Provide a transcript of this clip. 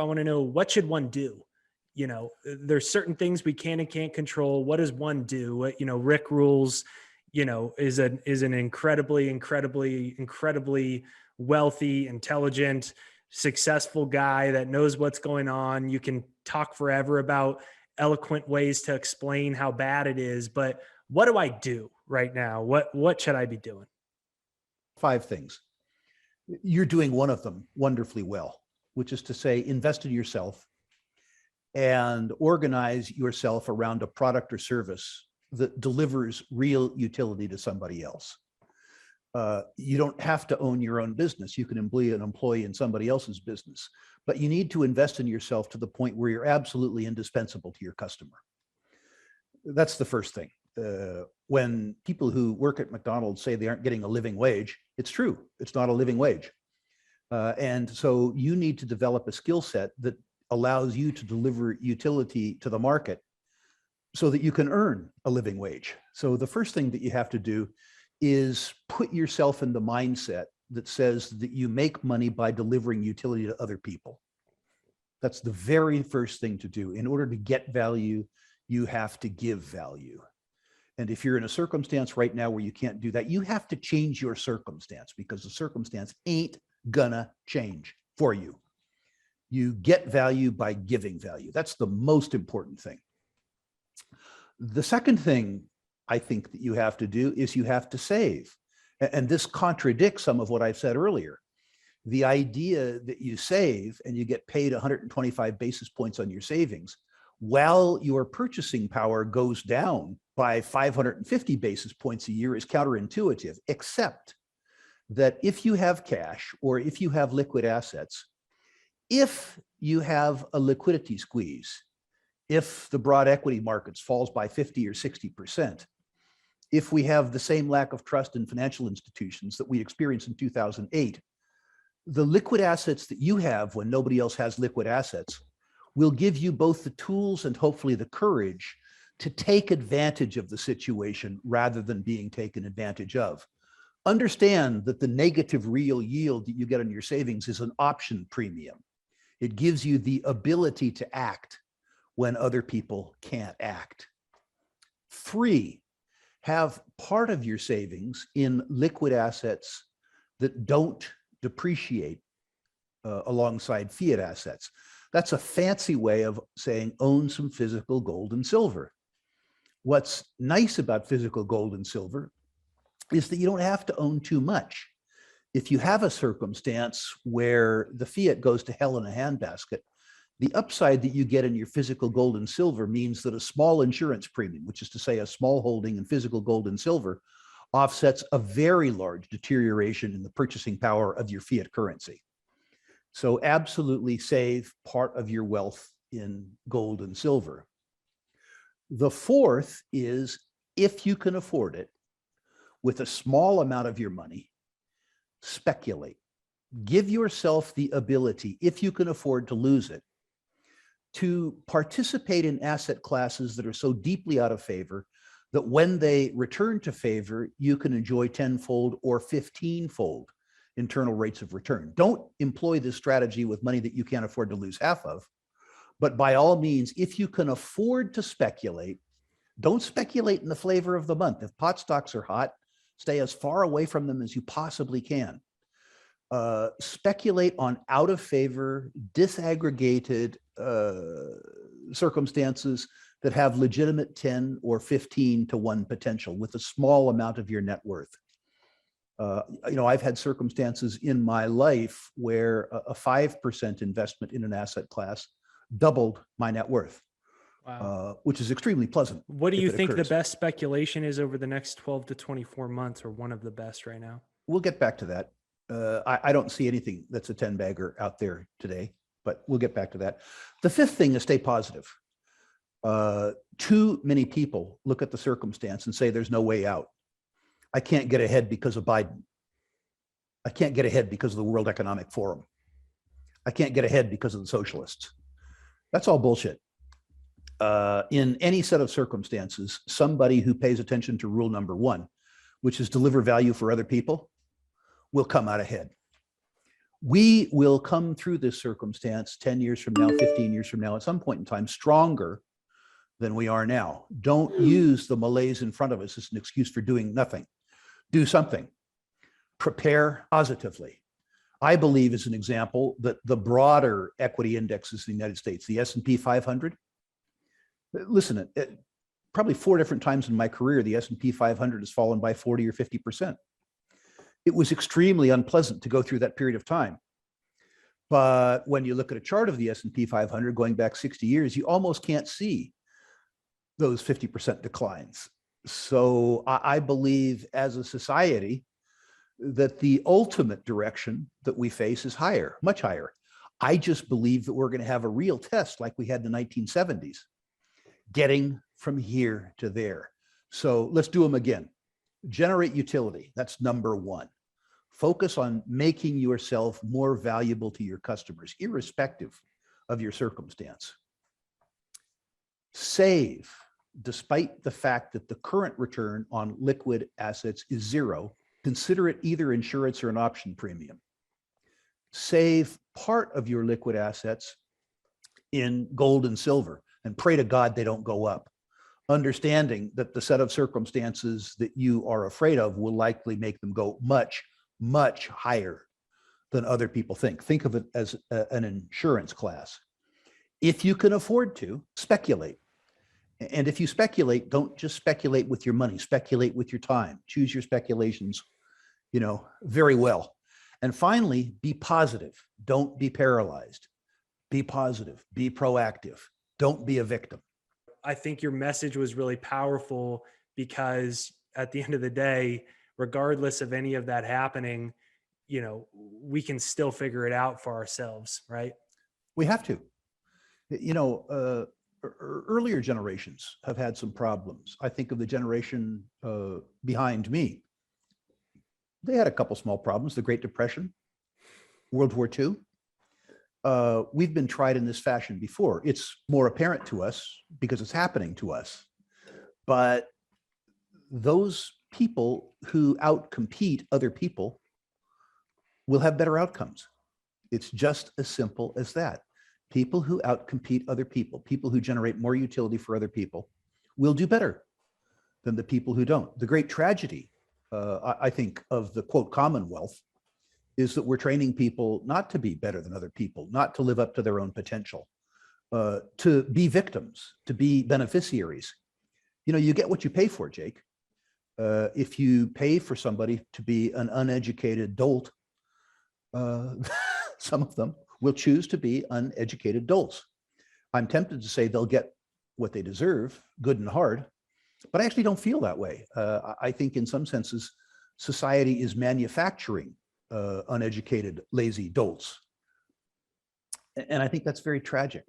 I want to know, what should one do? There's certain things we can and can't control. What does one do? Rick Rules, is an incredibly wealthy, intelligent, successful guy that knows what's going on. You can talk forever about eloquent ways to explain how bad it is, but what do I do right now? What should I be doing? 5 things. You're doing one of them wonderfully well, which is to say, invest in yourself and organize yourself around a product or service that delivers real utility to somebody else. You don't have to own your own business. You can be an employee in somebody else's business, but you need to invest in yourself to the point where you're absolutely indispensable to your customer. That's the first thing. When people who work at McDonald's say they aren't getting a living wage, it's true. It's not a living wage. And so you need to develop a skill set that allows you to deliver utility to the market so that you can earn a living wage. So the first thing that you have to do is put yourself in the mindset that says that you make money by delivering utility to other people. That's the very first thing to do. In order to get value, you have to give value. And if you're in a circumstance right now where you can't do that, you have to change your circumstance, because the circumstance ain't gonna change for you. You get value by giving value. That's the most important thing. The second thing I think that you have to do is you have to save. And this contradicts some of what I've said earlier. The idea that you save and you get paid 125 basis points on your savings while your purchasing power goes down by 550 basis points a year is counterintuitive, except that if you have cash or if you have liquid assets, if you have a liquidity squeeze, if the broad equity markets falls by 50 or 60%, if we have the same lack of trust in financial institutions that we experienced in 2008, the liquid assets that you have when nobody else has liquid assets will give you both the tools and hopefully the courage to take advantage of the situation rather than being taken advantage of. Understand that the negative real yield that you get on your savings is an option premium. It gives you the ability to act when other people can't act. 3, have part of your savings in liquid assets that don't depreciate alongside fiat assets. That's a fancy way of saying own some physical gold and silver. What's nice about physical gold and silver is that you don't have to own too much. If you have a circumstance where the fiat goes to hell in a handbasket, the upside that you get in your physical gold and silver means that a small insurance premium, which is to say a small holding in physical gold and silver, offsets a very large deterioration in the purchasing power of your fiat currency. So absolutely save part of your wealth in gold and silver. The 4th is, if you can afford it, with a small amount of your money, speculate. Give yourself the ability, if you can afford to lose it, to participate in asset classes that are so deeply out of favor that when they return to favor, you can enjoy 10-fold or 15-fold internal rates of return. Don't employ this strategy with money that you can't afford to lose half of. But by all means, if you can afford to speculate, don't speculate in the flavor of the month. If pot stocks are hot, stay as far away from them as you possibly can. Speculate on out of favor, disaggregated circumstances that have legitimate 10 or 15 to 1 potential with a small amount of your net worth. I've had circumstances in my life where a 5% investment in an asset class doubled my net worth. Wow. Which is extremely pleasant. What do you think the best speculation is over the next 12 to 24 months, or one of the best right now? We'll get back to that. I don't see anything that's a 10-bagger out there today, but we'll get back to that. The 5th thing is stay positive. Too many people look at the circumstance and say there's no way out. I can't get ahead because of Biden. I can't get ahead because of the World Economic Forum. I can't get ahead because of the socialists. That's all bullshit. In any set of circumstances, somebody who pays attention to rule number 1, which is deliver value for other people, will come out ahead. We will come through this circumstance 10 years from now, 15 years from now, at some point in time, stronger than we are now. Don't use the malaise in front of us as an excuse for doing nothing. Do something. Prepare positively. I believe, as an example, that the broader equity indexes in the United States, the S&P 500, listen, probably 4 different times in my career, the S&P 500 has fallen by 40 or 50%. It was extremely unpleasant to go through that period of time. But when you look at a chart of the S&P 500 going back 60 years, you almost can't see those 50% declines. So I believe as a society that the ultimate direction that we face is higher, much higher. I just believe that we're going to have a real test like we had in the 1970s, getting from here to there. So let's do them again. Generate utility. That's number 1. Focus on making yourself more valuable to your customers, irrespective of your circumstance. Save, despite the fact that the current return on liquid assets is 0, consider it either insurance or an option premium. Save part of your liquid assets in gold and silver and pray to God they don't go up, understanding that the set of circumstances that you are afraid of will likely make them go much, much higher than other people think. Think of it as an insurance class. If you can afford to, speculate. And if you speculate, don't just speculate with your money, speculate with your time. Choose your speculations, very well. And finally, be positive. Don't be paralyzed. Be positive, be proactive. Don't be a victim. I think your message was really powerful because at the end of the day, regardless of any of that happening, we can still figure it out for ourselves, right? We have to. Earlier generations have had some problems. I think of the generation behind me. They had a couple small problems, the Great Depression, World War II. We've been tried in this fashion before. It's more apparent to us because it's happening to us. But those people who outcompete other people will have better outcomes. It's just as simple as that. People who outcompete other people who generate more utility for other people, will do better than the people who don't. The great tragedy, I think, of the quote Commonwealth is that we're training people not to be better than other people, not to live up to their own potential, to be victims, to be beneficiaries. You get what you pay for, Jake. If you pay for somebody to be an uneducated dolt, some of them will choose to be uneducated dolts. I'm tempted to say they'll get what they deserve, good and hard, but I actually don't feel that way. I think in some senses, society is manufacturing uneducated, lazy dolts. And I think that's very tragic.